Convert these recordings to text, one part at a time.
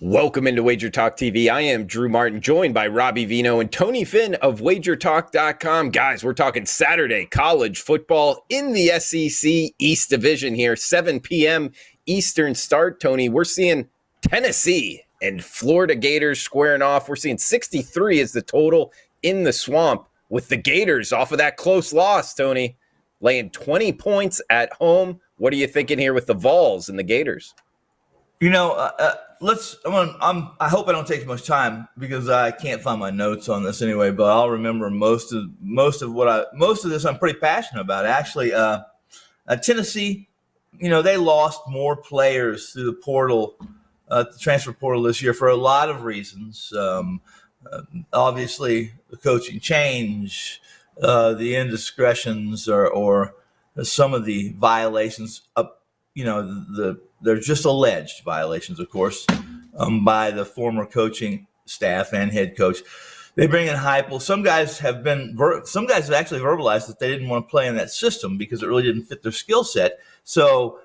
Welcome into Wager Talk TV. I am Drew Martin, joined by Robbie Vino and Tony Finn of WagerTalk.com. Guys, we're talking Saturday college football in the SEC East Division here, 7 p.m. Eastern start. Tony, we're seeing Tennessee and Florida Gators squaring off. We're seeing 63 is the total in the Swamp, with the Gators off of that close loss, Tony, laying 20 points at home. What are you thinking here with the Vols and the Gators? You know, I hope I don't take too much time because I can't find my notes on this anyway. But I'll remember most of this. I'm pretty passionate about. Actually, Tennessee, they lost more players through the portal, the transfer portal this year for a lot of reasons. Obviously, the coaching change, the indiscretions, or some of the violations. They're just alleged violations, of course, by the former coaching staff and head coach. They bring in Heupel. Some guys have actually verbalized that they didn't want to play in that system because it really didn't fit their skill set. So,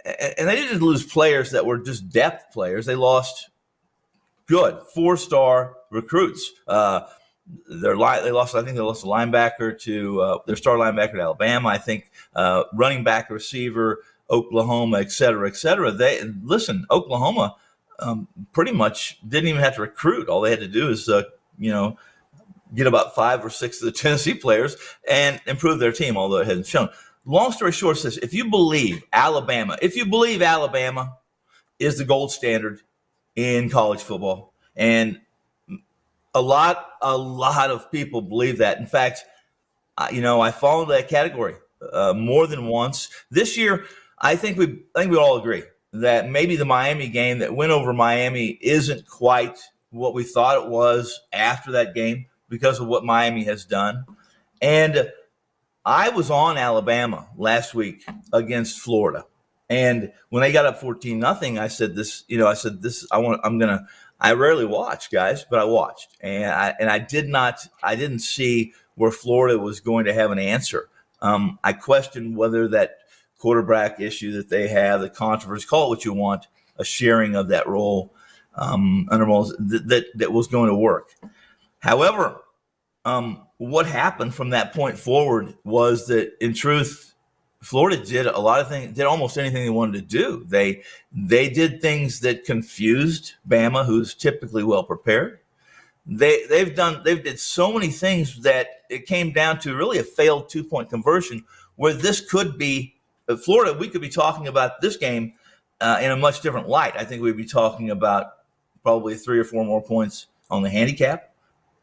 and they didn't lose players that were just depth players. They lost good 4-star recruits. They lost a linebacker to their star linebacker to Alabama. I think running back, receiver, Oklahoma, et cetera, et cetera. Oklahoma pretty much didn't even have to recruit. All they had to do is, get about 5 or 6 of the Tennessee players and improve their team, although it hasn't shown. Long story short, says if you believe Alabama is the gold standard in college football, and a lot of people believe that. In fact, I fall into that category more than once this year. I think we all agree that maybe the Miami game that went over Miami isn't quite what we thought it was after that game because of what Miami has done. And I was on Alabama last week against Florida, and when they got up 14-0, I said this. I rarely watch, guys, but I watched, and I didn't see where Florida was going to have an answer. I questioned whether that quarterback issue that they have, the controversy, call it what you want, a sharing of that role under Vols, that was going to work. However, what happened from that point forward was that, in truth, Florida did a lot of things, did almost anything they wanted to do. They did things that confused Bama, who's typically well prepared. They did so many things that it came down to really a failed 2-point conversion, where this could be Florida. We could be talking about this game in a much different light. I think we'd be talking about probably 3 or 4 more points on the handicap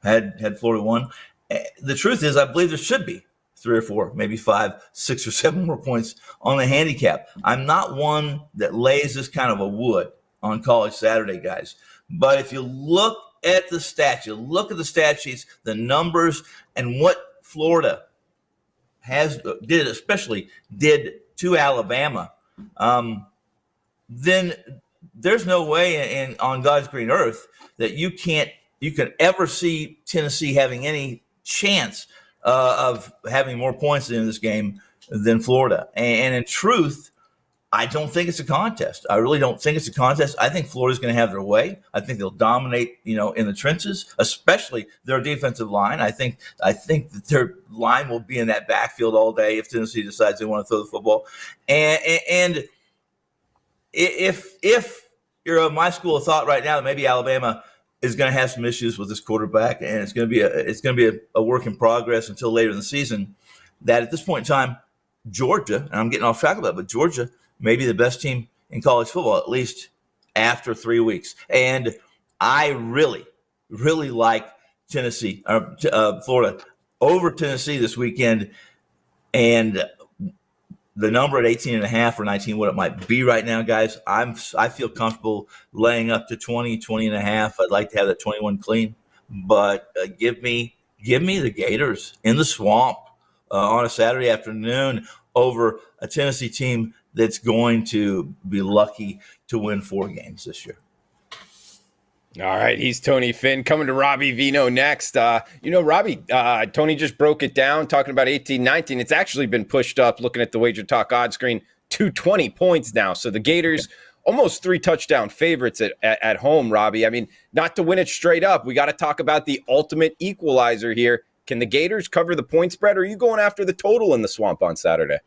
had Florida won. The truth is, I believe there should be 3 or 4, maybe 5, 6 or 7 more points on the handicap. I'm not one that lays this kind of a wood on College Saturday, guys. But if you look at the stat sheets, the numbers, and what Florida did to Alabama, then there's no way on God's green earth that you can ever see Tennessee having any chance of having more points in this game than Florida. And in truth, I don't think it's a contest. I really don't think it's a contest. I think Florida's going to have their way. I think they'll dominate, in the trenches, especially their defensive line. I think that their line will be in that backfield all day if Tennessee decides they want to throw the football. And if you're of my school of thought right now that maybe Alabama is going to have some issues with this quarterback, and it's going to be a work in progress until later in the season, that at this point in time, Georgia, and I'm getting off track of that, but Georgia may be the best team in college football, at least after 3 weeks. And I really, really like Florida over Tennessee this weekend. And the number at 18.5 or 19, what it might be right now, guys, I feel comfortable laying up to 20.5. I'd like to have that 21 clean. But give me the Gators in the Swamp on a Saturday afternoon over a Tennessee team that's going to be lucky to win 4 games this year. All right, he's Tony Finn. Coming to Robbie Vino next. Robbie, Tony just broke it down, talking about 18-19. It's actually been pushed up, looking at the Wager Talk odds screen, to 20 points now. So the Gators almost 3 touchdown favorites at home, Robbie. I mean, not to win it straight up, we got to talk about the ultimate equalizer here. Can the Gators cover the point spread, or are you going after the total in the Swamp on Saturday?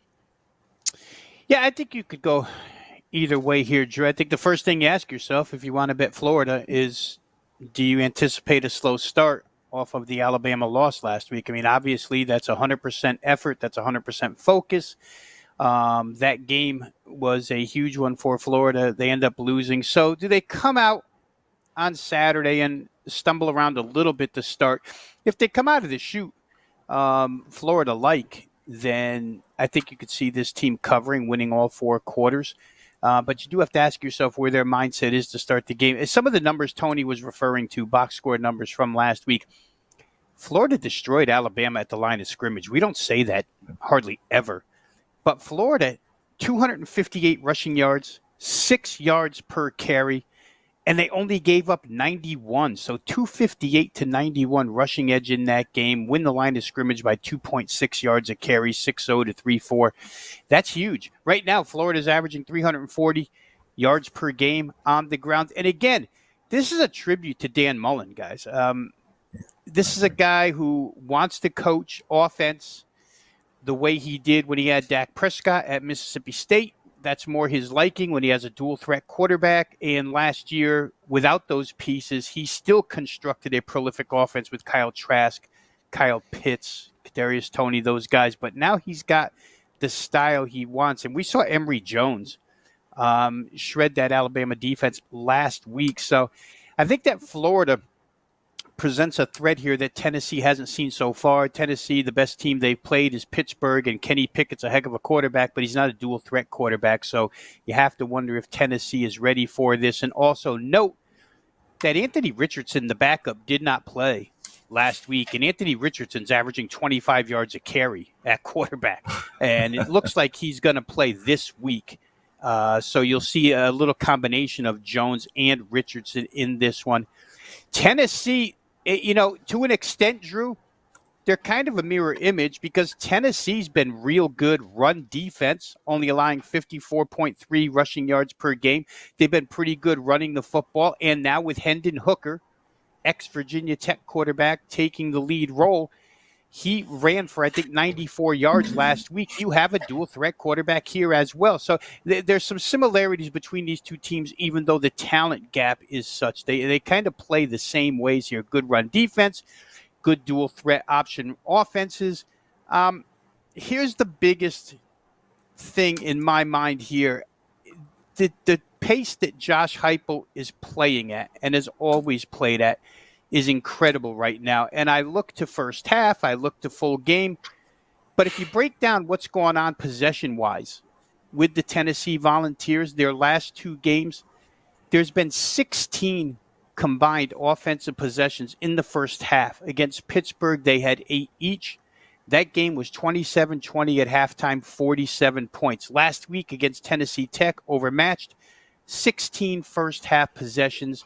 Yeah, I think you could go either way here, Drew. I think the first thing you ask yourself if you want to bet Florida is, do you anticipate a slow start off of the Alabama loss last week? I mean, obviously, that's 100% effort. That's 100% focus. That game was a huge one for Florida. They end up losing. So do they come out on Saturday and stumble around a little bit to start? If they come out of the chute Florida-like, then I think you could see this team covering, winning all 4 quarters. But you do have to ask yourself where their mindset is to start the game. Some of the numbers Tony was referring to, box score numbers from last week, Florida destroyed Alabama at the line of scrimmage. We don't say that hardly ever. But Florida, 258 rushing yards, 6 yards per carry, and they only gave up 91. So 258 to 91 rushing edge in that game. Win the line of scrimmage by 2.6 yards a carry, 6-0 to 3-4. That's huge. Right now, Florida's averaging 340 yards per game on the ground. And again, this is a tribute to Dan Mullen, guys. This is a guy who wants to coach offense the way he did when he had Dak Prescott at Mississippi State. That's more his liking when he has a dual threat quarterback. And last year, without those pieces, he still constructed a prolific offense with Kyle Trask, Kyle Pitts, Kadarius Toney, those guys. But now he's got the style he wants. And we saw Emory Jones shred that Alabama defense last week. So I think that Florida presents a threat here that Tennessee hasn't seen so far. Tennessee, the best team they've played is Pittsburgh, and Kenny Pickett's a heck of a quarterback, but he's not a dual threat quarterback. So you have to wonder if Tennessee is ready for this. And also note that Anthony Richardson, the backup, did not play last week, and Anthony Richardson's averaging 25 yards a carry at quarterback, and it looks like he's going to play this week. So you'll see a little combination of Jones and Richardson in this one. Tennessee, to an extent, Drew, they're kind of a mirror image because Tennessee's been real good run defense, only allowing 54.3 rushing yards per game. They've been pretty good running the football. And now with Hendon Hooker, ex-Virginia Tech quarterback, taking the lead role, he ran for, I think, 94 yards last week. You have a dual threat quarterback here as well. So there's some similarities between these two teams, even though the talent gap is such. They kind of play the same ways here. Good run defense, good dual threat option offenses. Here's the biggest thing in my mind here. The pace that Josh Heupel is playing at and has always played at is incredible right now. And I look to first half, I look to full game. But if you break down what's going on possession-wise with the Tennessee Volunteers, their last 2 games, there's been 16 combined offensive possessions in the first half. Against Pittsburgh, they had 8 each. That game was 27-20 at halftime, 47 points. Last week against Tennessee Tech, overmatched, 16 first-half possessions.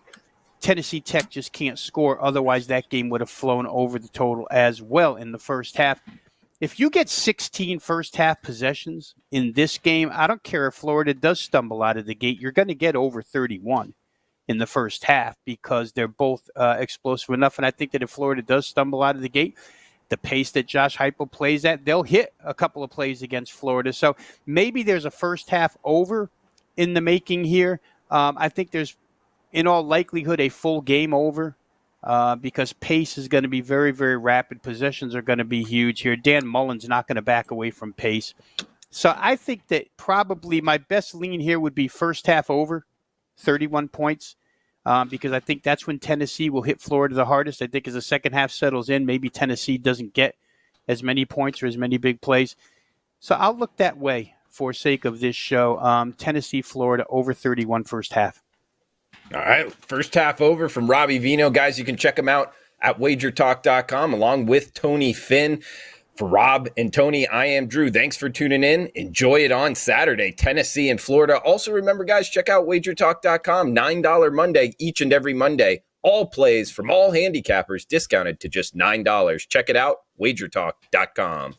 Tennessee Tech just can't score. Otherwise, that game would have flown over the total as well in the first half. If you get 16 first-half possessions in this game, I don't care if Florida does stumble out of the gate, you're going to get over 31 in the first half because they're both explosive enough. And I think that if Florida does stumble out of the gate, the pace that Josh Heupel plays at, they'll hit a couple of plays against Florida. So maybe there's a first-half over in the making here. I think there's, in all likelihood, a full game over because pace is going to be very, very rapid. Possessions are going to be huge here. Dan Mullen's not going to back away from pace. So I think that probably my best lean here would be first half over, 31 points, because I think that's when Tennessee will hit Florida the hardest. I think as the second half settles in, maybe Tennessee doesn't get as many points or as many big plays. So I'll look that way for sake of this show. Tennessee, Florida, over 31 first half. All right, first half over from Robbie Vino. Guys, you can check him out at WagerTalk.com along with Tony Finn. For Rob and Tony, I am Drew. Thanks for tuning in. Enjoy it on Saturday, Tennessee and Florida. Also, remember, guys, check out WagerTalk.com. $9 Monday each and every Monday. All plays from all handicappers discounted to just $9. Check it out, WagerTalk.com.